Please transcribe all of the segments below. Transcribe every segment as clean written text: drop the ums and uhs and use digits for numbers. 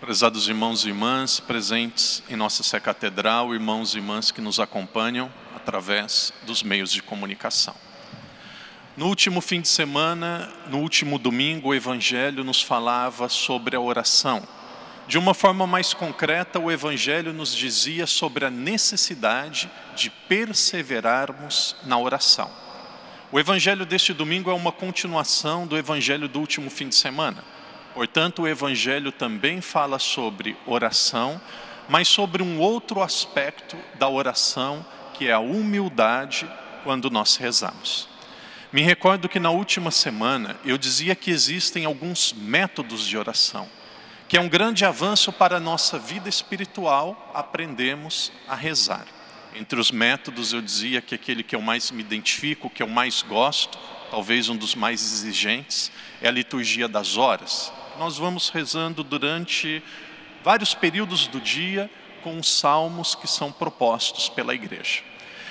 Prezados irmãos e irmãs presentes em nossa Sé Catedral, irmãos e irmãs que nos acompanham através dos meios de comunicação. No último fim de semana, no último domingo, o Evangelho nos falava sobre a oração. De uma forma mais concreta, o Evangelho nos dizia sobre a necessidade de perseverarmos na oração. O Evangelho deste domingo é uma continuação do Evangelho do último fim de semana. Portanto, o Evangelho também fala sobre oração, mas sobre um outro aspecto da oração, que é a humildade quando nós rezamos. Me recordo que na última semana eu dizia que existem alguns métodos de oração, que é um grande avanço para a nossa vida espiritual aprendermos a rezar. Entre os métodos eu dizia que aquele que eu mais me identifico, que eu mais gosto, talvez um dos mais exigentes, é a liturgia das horas. Nós vamos rezando durante vários períodos do dia com os salmos que são propostos pela igreja.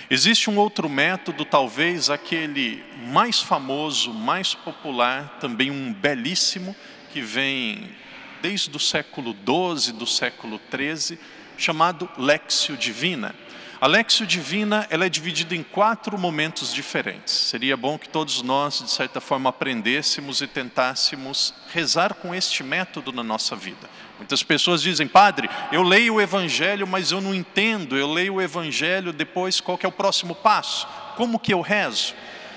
Existe um outro método, talvez aquele mais famoso, mais popular, também um belíssimo, que vem desde o século XII, do século XIII, chamado Lectio Divina. A Lectio Divina ela é dividida em 4 momentos diferentes. Seria bom que todos nós, de certa forma, aprendêssemos e tentássemos rezar com este método na nossa vida. Muitas pessoas dizem, padre, eu leio o Evangelho, mas eu não entendo. Eu leio o Evangelho, depois qual que é o próximo passo? Como que eu rezo?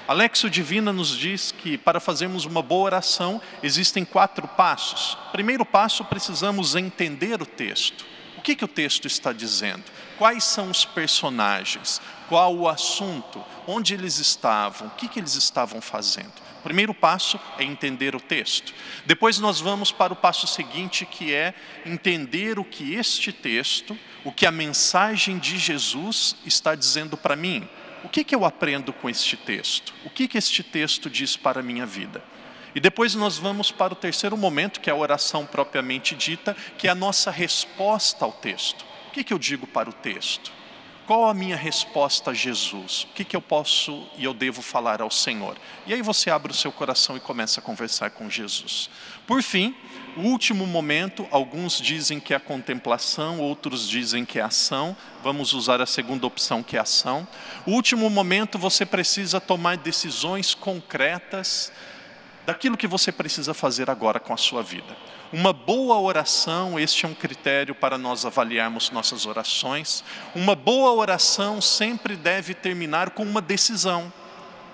A Lectio Divina nos diz que para fazermos uma boa oração, existem 4 passos. Primeiro passo, precisamos entender o texto. O que o texto está dizendo? Quais são os personagens? Qual o assunto? Onde eles estavam? O que eles estavam fazendo? O primeiro passo é entender o texto. Depois nós vamos para o passo seguinte, que é entender o que este texto, o que a mensagem de Jesus está dizendo para mim. O que eu aprendo com este texto? O que este texto diz para a minha vida? E depois nós vamos para o terceiro momento, que é a oração propriamente dita, que é a nossa resposta ao texto. O que eu digo para o texto? Qual a minha resposta a Jesus? O que eu posso e eu devo falar ao Senhor? E aí você abre o seu coração e começa a conversar com Jesus. Por fim, o último momento, alguns dizem que é a contemplação, outros dizem que é a ação. Vamos usar a segunda opção, que é a ação. O último momento, você precisa tomar decisões concretas daquilo que você precisa fazer agora com a sua vida. Uma boa oração, este é um critério para nós avaliarmos nossas orações. Uma boa oração sempre deve terminar com uma decisão.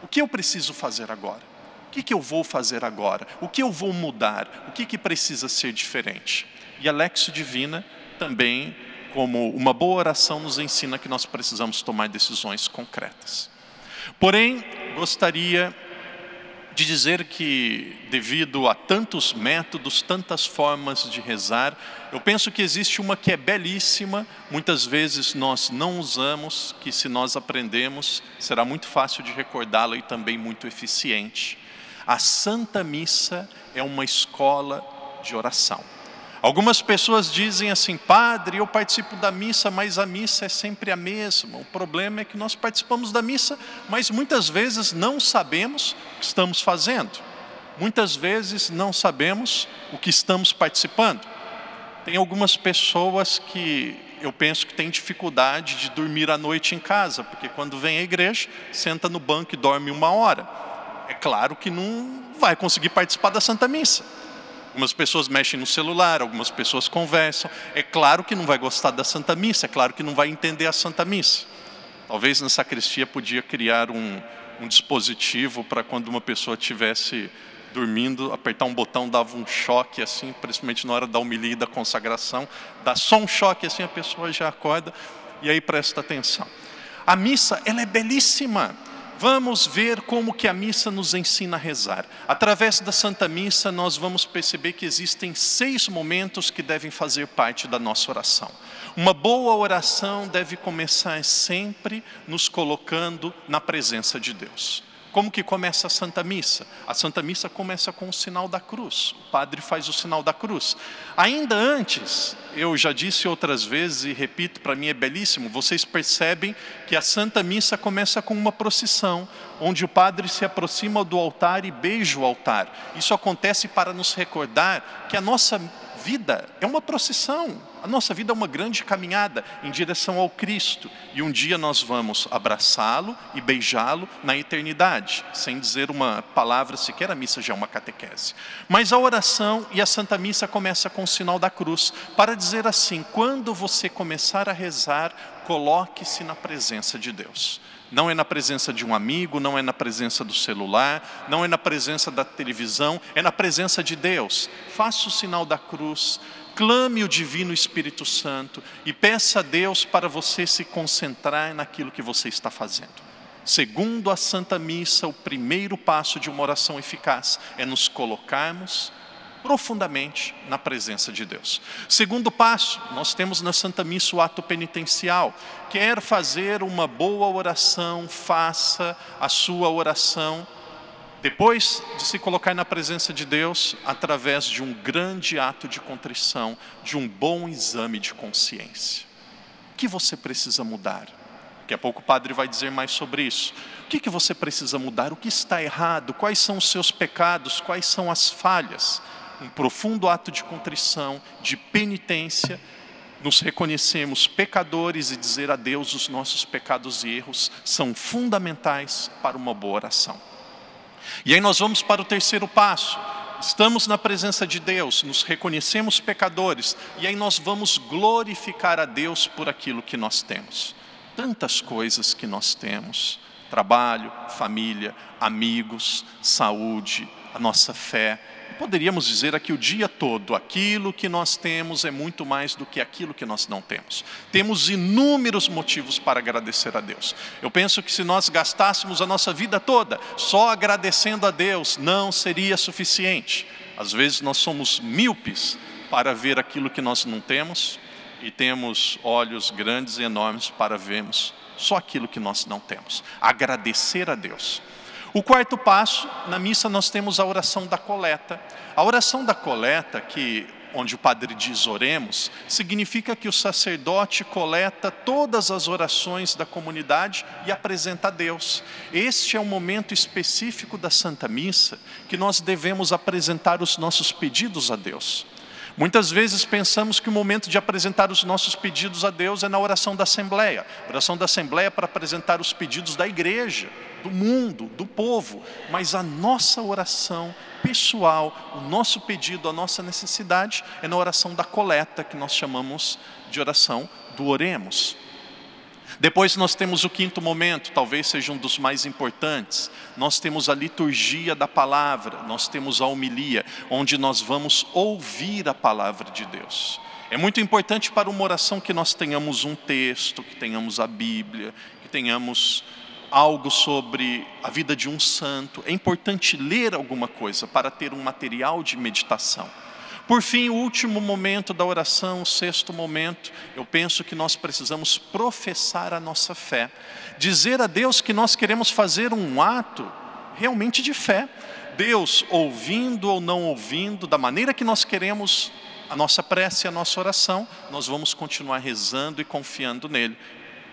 O que eu preciso fazer agora? O que eu vou fazer agora? O que eu vou mudar? O que precisa ser diferente? E a Lectio Divina também, como uma boa oração, nos ensina que nós precisamos tomar decisões concretas. Porém, gostaria de dizer que, devido a tantos métodos, tantas formas de rezar, eu penso que existe uma que é belíssima, muitas vezes nós não usamos, que se nós aprendemos, será muito fácil de recordá-la e também muito eficiente. A Santa Missa é uma escola de oração. Algumas pessoas dizem assim, padre, eu participo da missa, mas a missa é sempre a mesma. O problema é que nós participamos da missa, mas muitas vezes não sabemos o que estamos fazendo. Muitas vezes não sabemos o que estamos participando. Tem algumas pessoas que eu penso que têm dificuldade de dormir à noite em casa, porque quando vem à igreja, senta no banco e dorme 1 hora. É claro que não vai conseguir participar da Santa Missa. Algumas pessoas mexem no celular, algumas pessoas conversam. É claro que não vai gostar da Santa Missa, é claro que não vai entender a Santa Missa. Talvez na sacristia podia criar um dispositivo para quando uma pessoa estivesse dormindo, apertar um botão dava um choque assim, principalmente na hora da homilia e da consagração. Dá só um choque assim, a pessoa já acorda e aí presta atenção. A missa, ela é belíssima. Vamos ver como que a missa nos ensina a rezar. Através da Santa Missa, nós vamos perceber que existem 6 momentos que devem fazer parte da nossa oração. Uma boa oração deve começar sempre nos colocando na presença de Deus. Como que começa a Santa Missa? A Santa Missa começa com o sinal da cruz. O padre faz o sinal da cruz. Ainda antes, eu já disse outras vezes e repito, para mim é belíssimo, vocês percebem que a Santa Missa começa com uma procissão, onde o padre se aproxima do altar e beija o altar. Isso acontece para nos recordar que a nossa vida é uma procissão, a nossa vida é uma grande caminhada em direção ao Cristo. E um dia nós vamos abraçá-lo e beijá-lo na eternidade, sem dizer uma palavra sequer, a missa já é uma catequese. Mas a oração e a Santa Missa começa com o sinal da cruz, para dizer assim: quando você começar a rezar, coloque-se na presença de Deus. Não é na presença de um amigo, não é na presença do celular, não é na presença da televisão, é na presença de Deus. Faça o sinal da cruz, clame o Divino Espírito Santo e peça a Deus para você se concentrar naquilo que você está fazendo. Segundo a Santa Missa, o primeiro passo de uma oração eficaz é nos colocarmos profundamente na presença de Deus. Segundo passo, nós temos na Santa Missa o ato penitencial. Quer fazer uma boa oração, faça a sua oração, depois de se colocar na presença de Deus, através de um grande ato de contrição, de um bom exame de consciência. O que você precisa mudar? Daqui a pouco o padre vai dizer mais sobre isso. O que você precisa mudar? O que está errado? Quais são os seus pecados? Quais são as falhas? Um profundo ato de contrição, de penitência, nos reconhecemos pecadores e dizer a Deus os nossos pecados e erros são fundamentais para uma boa oração. E aí nós vamos para o terceiro passo. Estamos na presença de Deus, nos reconhecemos pecadores, e aí nós vamos glorificar a Deus por aquilo que nós temos. Tantas coisas que nós temos: trabalho, família, amigos, saúde, a nossa fé. Poderíamos dizer aqui o dia todo, aquilo que nós temos é muito mais do que aquilo que nós não temos. Temos inúmeros motivos para agradecer a Deus. Eu penso que se nós gastássemos a nossa vida toda só agradecendo a Deus, não seria suficiente. Às vezes nós somos míopes para ver aquilo que nós não temos e temos olhos grandes e enormes para vermos só aquilo que nós não temos. Agradecer a Deus. O quarto passo, na missa nós temos a oração da coleta. A oração da coleta, onde o padre diz oremos, significa que o sacerdote coleta todas as orações da comunidade e apresenta a Deus. Este é um momento específico da Santa Missa que nós devemos apresentar os nossos pedidos a Deus. Muitas vezes pensamos que o momento de apresentar os nossos pedidos a Deus é na oração da Assembleia. A oração da Assembleia é para apresentar os pedidos da igreja, do mundo, do povo. Mas a nossa oração pessoal, o nosso pedido, a nossa necessidade é na oração da coleta, que nós chamamos de oração do oremos. Depois nós temos o quinto momento, talvez seja um dos mais importantes. Nós temos a liturgia da palavra, nós temos a homilia, onde nós vamos ouvir a palavra de Deus. É muito importante para uma oração que nós tenhamos um texto, que tenhamos a Bíblia, que tenhamos algo sobre a vida de um santo. É importante ler alguma coisa para ter um material de meditação. Por fim, o último momento da oração, o sexto momento, eu penso que nós precisamos professar a nossa fé. Dizer a Deus que nós queremos fazer um ato realmente de fé. Deus, ouvindo ou não ouvindo, da maneira que nós queremos a nossa prece e a nossa oração, nós vamos continuar rezando e confiando nele.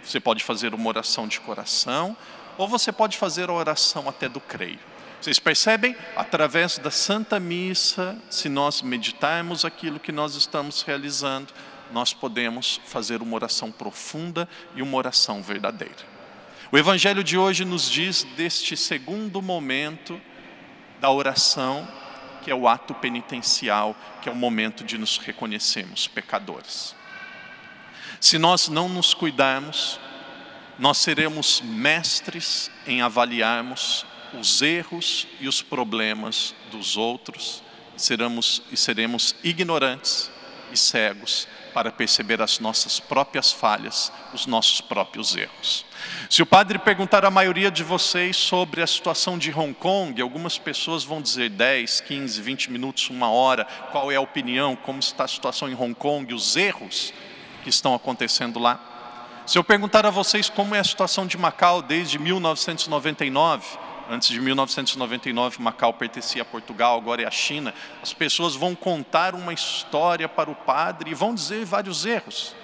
Você pode fazer uma oração de coração, ou você pode fazer a oração até do creio. Vocês percebem? Através da Santa Missa, se nós meditarmos aquilo que nós estamos realizando, nós podemos fazer uma oração profunda e uma oração verdadeira. O Evangelho de hoje nos diz deste segundo momento da oração, que é o ato penitencial, que é o momento de nos reconhecermos pecadores. Se nós não nos cuidarmos, nós seremos mestres em avaliarmos os erros e os problemas dos outros, e seremos ignorantes e cegos para perceber as nossas próprias falhas, os nossos próprios erros. Se o padre perguntar à maioria de vocês sobre a situação de Hong Kong, algumas pessoas vão dizer 10, 15, 20 minutos, 1 hora, qual é a opinião, como está a situação em Hong Kong, os erros que estão acontecendo lá. Se eu perguntar a vocês como é a situação de Macau desde 1999, antes de 1999 Macau pertencia a Portugal, agora é a China, as pessoas vão contar uma história para o padre e vão dizer vários erros.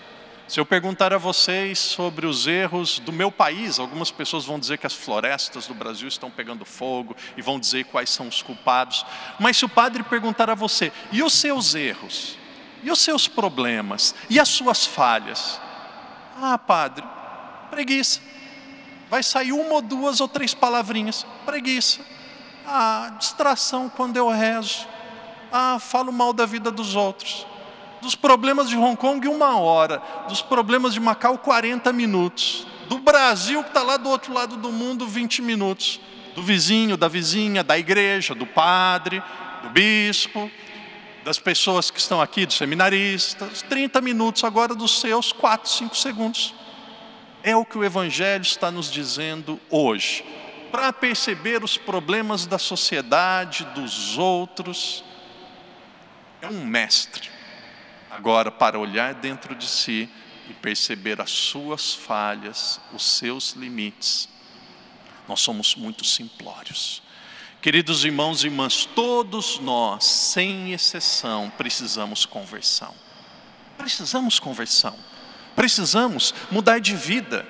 Se eu perguntar a vocês sobre os erros do meu país, algumas pessoas vão dizer que as florestas do Brasil estão pegando fogo e vão dizer quais são os culpados. Mas se o padre perguntar a você, e os seus erros? E os seus problemas? E as suas falhas? Ah, padre, preguiça. Vai sair uma ou duas ou três palavrinhas. Preguiça. Ah, distração quando eu rezo. Ah, falo mal da vida dos outros. Dos problemas de Hong Kong, 1 hora. Dos problemas de Macau, 40 minutos. Do Brasil, que está lá do outro lado do mundo, 20 minutos. Do vizinho, da vizinha, da igreja, do padre, do bispo, das pessoas que estão aqui, dos seminaristas. 30 minutos agora dos seus 4, 5 segundos. É o que o Evangelho está nos dizendo hoje. Para perceber os problemas da sociedade, dos outros, é um mestre. Agora, para olhar dentro de si e perceber as suas falhas, os seus limites, nós somos muito simplórios. Queridos irmãos e irmãs, todos nós, sem exceção, precisamos conversão. Precisamos conversão. Precisamos mudar de vida.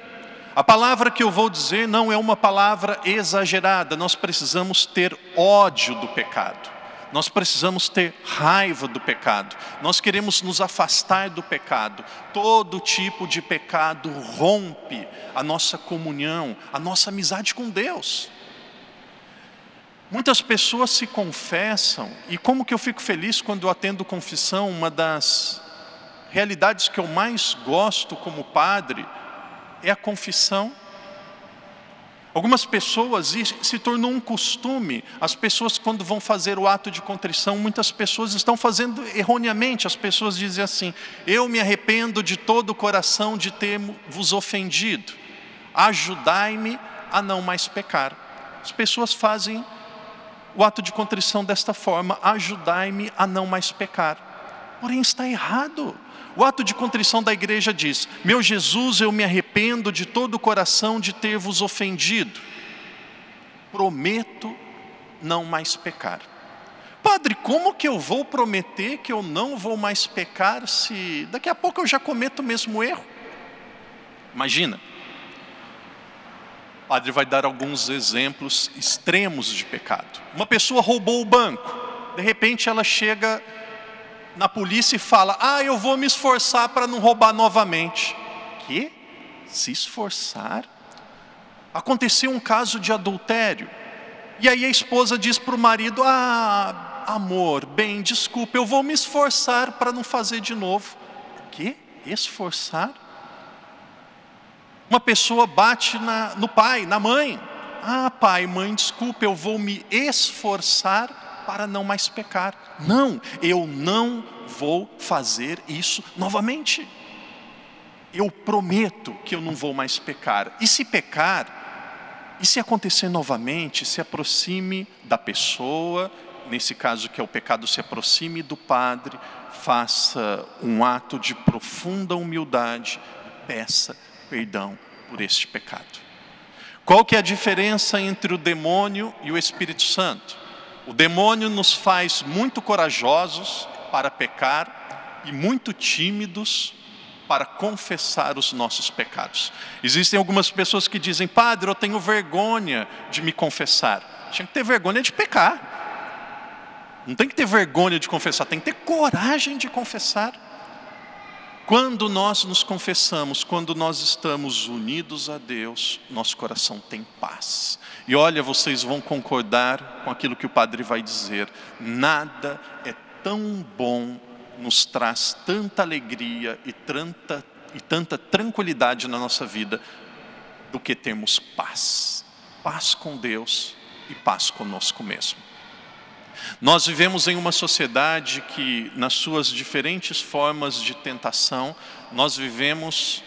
A palavra que eu vou dizer não é uma palavra exagerada. Nós precisamos ter ódio do pecado. Nós precisamos ter raiva do pecado. Nós queremos nos afastar do pecado. Todo tipo de pecado rompe a nossa comunhão, a nossa amizade com Deus. Muitas pessoas se confessam, e como que eu fico feliz quando eu atendo confissão. Uma das realidades que eu mais gosto como padre é a confissão. Algumas pessoas, e se tornou um costume, as pessoas quando vão fazer o ato de contrição, muitas pessoas estão fazendo erroneamente. As pessoas dizem assim: eu me arrependo de todo o coração de ter vos ofendido, ajudai-me a não mais pecar. As pessoas fazem o ato de contrição desta forma: ajudai-me a não mais pecar. Porém está errado. O ato de contrição da igreja diz: meu Jesus, eu me arrependo de todo o coração de ter vos ofendido. Prometo não mais pecar. Padre, como que eu vou prometer que eu não vou mais pecar se daqui a pouco eu já cometo o mesmo erro? Imagina. O padre vai dar alguns exemplos extremos de pecado. Uma pessoa roubou o banco. De repente ela chega na polícia e fala: ah, eu vou me esforçar para não roubar novamente. Que? Se esforçar? Aconteceu um caso de adultério. E aí a esposa diz para o marido: ah, amor, bem, desculpa, eu vou me esforçar para não fazer de novo. Que? Esforçar? Uma pessoa bate no pai, na mãe. Ah, pai, mãe, desculpa, eu vou me esforçar para não mais pecar. Não, eu não vou fazer isso novamente. Eu prometo que eu não vou mais pecar. E se pecar, e se acontecer novamente, se aproxime da pessoa, nesse caso que é o pecado, se aproxime do padre, faça um ato de profunda humildade, peça perdão por este pecado. Qual que é a diferença entre o demônio e o Espírito Santo? O demônio nos faz muito corajosos para pecar e muito tímidos para confessar os nossos pecados. Existem algumas pessoas que dizem: padre, eu tenho vergonha de me confessar. Tinha que ter vergonha de pecar. Não tem que ter vergonha de confessar, tem que ter coragem de confessar. Quando nós nos confessamos, quando nós estamos unidos a Deus, nosso coração tem paz. E olha, vocês vão concordar com aquilo que o padre vai dizer: nada é tão bom, nos traz tanta alegria e tanta tranquilidade na nossa vida, do que termos paz. Paz com Deus e paz conosco mesmo. Nós vivemos em uma sociedade que, nas suas diferentes formas de tentação, nós vivemos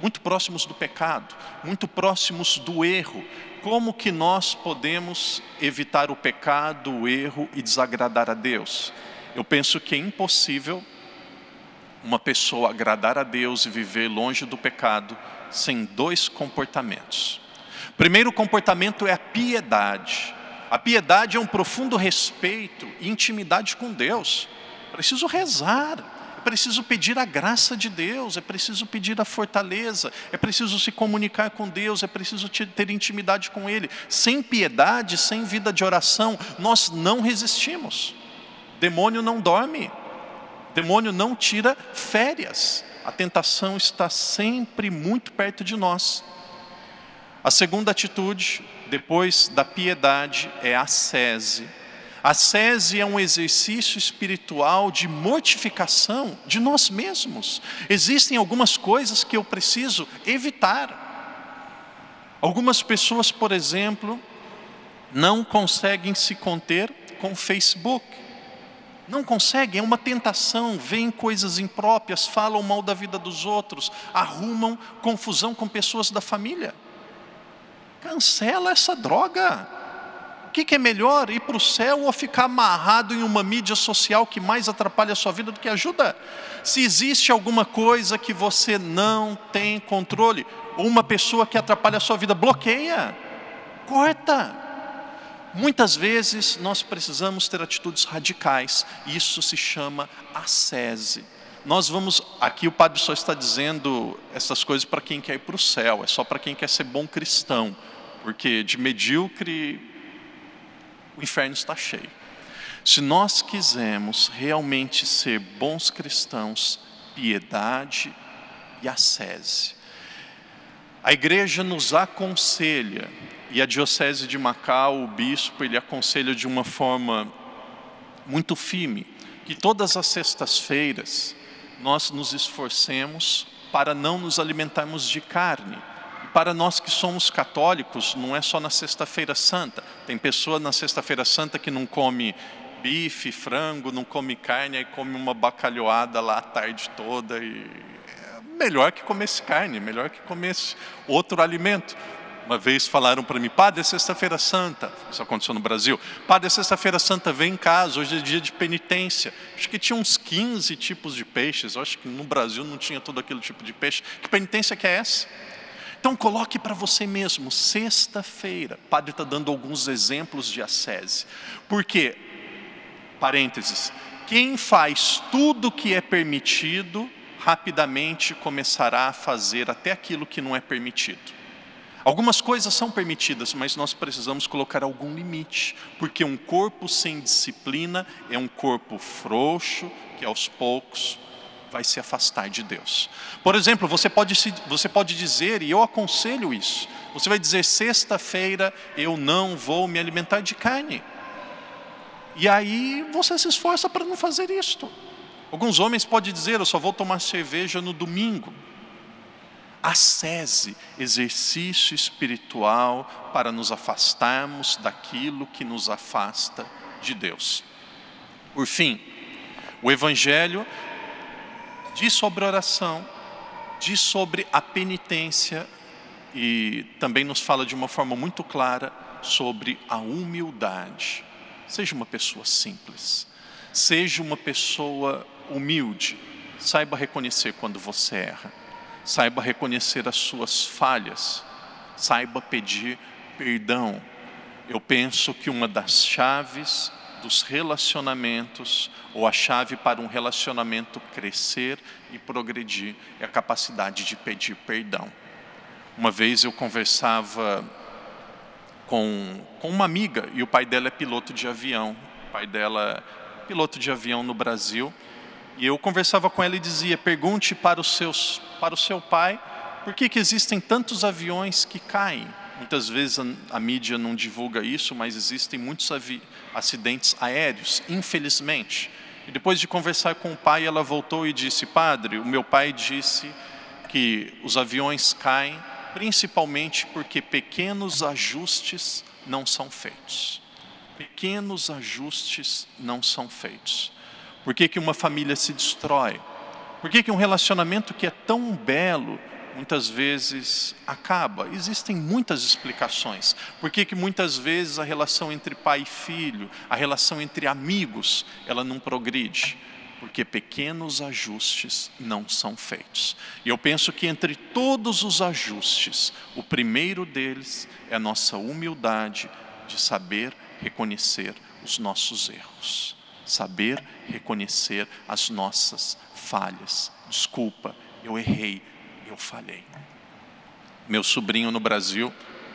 muito próximos do pecado, muito próximos do erro. Como que nós podemos evitar o pecado, o erro e desagradar a Deus? Eu penso que é impossível uma pessoa agradar a Deus e viver longe do pecado sem 2 comportamentos. O primeiro comportamento é a piedade. A piedade é um profundo respeito e intimidade com Deus. É preciso rezar, é preciso pedir a graça de Deus, é preciso pedir a fortaleza, é preciso se comunicar com Deus, é preciso ter intimidade com Ele. Sem piedade, sem vida de oração, nós não resistimos. O demônio não dorme. O demônio não tira férias. A tentação está sempre muito perto de nós. A segunda atitude, depois da piedade, é a ascese. A ascese é um exercício espiritual de mortificação de nós mesmos. Existem algumas coisas que eu preciso evitar. Algumas pessoas, por exemplo, não conseguem se conter com o Facebook. Não conseguem, é uma tentação, veem coisas impróprias, falam mal da vida dos outros, arrumam confusão com pessoas da família. Cancela essa droga. O que é melhor, ir para o céu ou ficar amarrado em uma mídia social que mais atrapalha a sua vida do que ajuda? Se existe alguma coisa que você não tem controle, ou uma pessoa que atrapalha a sua vida, bloqueia, corta. Muitas vezes nós precisamos ter atitudes radicais, isso se chama ascese. Nós vamos, aqui o padre só está dizendo essas coisas para quem quer ir para o céu, é só para quem quer ser bom cristão, porque de medíocre o inferno está cheio. Se nós quisermos realmente ser bons cristãos, piedade e ascese. A igreja nos aconselha, e a diocese de Macau, o bispo, ele aconselha de uma forma muito firme, que todas as sextas-feiras nós nos esforcemos para não nos alimentarmos de carne. E para nós que somos católicos, não é só na sexta-feira santa. Tem pessoa na sexta-feira santa que não come bife, frango, não come carne, aí come uma bacalhoada lá a tarde toda. E é melhor que comesse carne, melhor que comesse outro alimento. Uma vez falaram para mim, padre, é sexta-feira santa, isso aconteceu no Brasil, padre, é sexta-feira santa, vem em casa, hoje é dia de penitência. Acho que tinha uns 15 tipos de peixes, eu acho que no Brasil não tinha todo aquele tipo de peixe. Que penitência que é essa? Então coloque para você mesmo, sexta-feira, o padre está dando alguns exemplos de ascese. Porque, parênteses, quem faz tudo que é permitido, rapidamente começará a fazer até aquilo que não é permitido. Algumas coisas são permitidas, mas nós precisamos colocar algum limite, porque um corpo sem disciplina é um corpo frouxo, que aos poucos vai se afastar de Deus. Por exemplo, você pode dizer, e eu aconselho isso, você vai dizer, sexta-feira eu não vou me alimentar de carne. E aí você se esforça para não fazer isto. Alguns homens podem dizer, eu só vou tomar cerveja no domingo. Ascese, exercício espiritual para nos afastarmos daquilo que nos afasta de Deus. Por fim, o Evangelho diz sobre a oração, diz sobre a penitência e também nos fala de uma forma muito clara sobre a humildade. Seja uma pessoa simples, seja uma pessoa humilde, saiba reconhecer quando você erra. Saiba reconhecer as suas falhas, saiba pedir perdão. Eu penso que uma das chaves dos relacionamentos, ou a chave para um relacionamento crescer e progredir, é a capacidade de pedir perdão. Uma vez eu conversava com uma amiga, e o pai dela é piloto de avião. O pai dela é piloto de avião no Brasil. E eu conversava com ela e dizia, pergunte para o seu pai, por que existem tantos aviões que caem? Muitas vezes a mídia não divulga isso, mas existem muitos acidentes aéreos, infelizmente. E depois de conversar com o pai, ela voltou e disse, padre, o meu pai disse que os aviões caem, principalmente porque pequenos ajustes não são feitos. Pequenos ajustes não são feitos. Por que uma família se destrói? Por que um relacionamento que é tão belo, muitas vezes acaba? Existem muitas explicações. Por que muitas vezes a relação entre pai e filho, a relação entre amigos, ela não progride? Porque pequenos ajustes não são feitos. E eu penso que entre todos os ajustes, o primeiro deles é a nossa humildade de saber reconhecer os nossos erros. Saber reconhecer as nossas falhas. Desculpa, eu errei, eu falhei. Meu sobrinho no Brasil,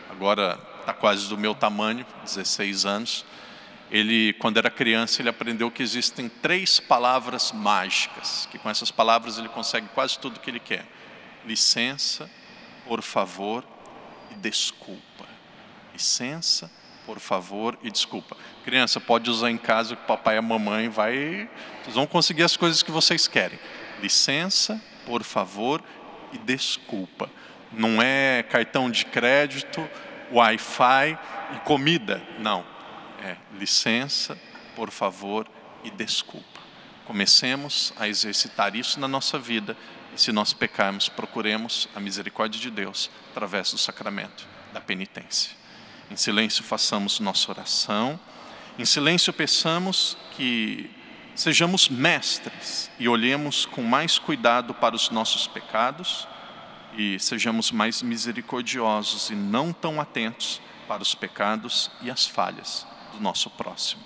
agora está quase do meu tamanho, 16 anos, Ele, quando era criança, ele aprendeu que existem 3 palavras mágicas, que com essas palavras ele consegue quase tudo que ele quer. Licença, por favor e desculpa. Licença, por favor e desculpa. Criança, pode usar em casa que o papai e a mamãe vocês vão conseguir as coisas que vocês querem. Licença, por favor e desculpa. Não é cartão de crédito, Wi-Fi e comida, não. É licença, por favor e desculpa. Comecemos a exercitar isso na nossa vida e, se nós pecarmos, procuremos a misericórdia de Deus através do sacramento da penitência. Em silêncio façamos nossa oração. Em silêncio peçamos que sejamos mestres e olhemos com mais cuidado para os nossos pecados e sejamos mais misericordiosos e não tão atentos para os pecados e as falhas do nosso próximo.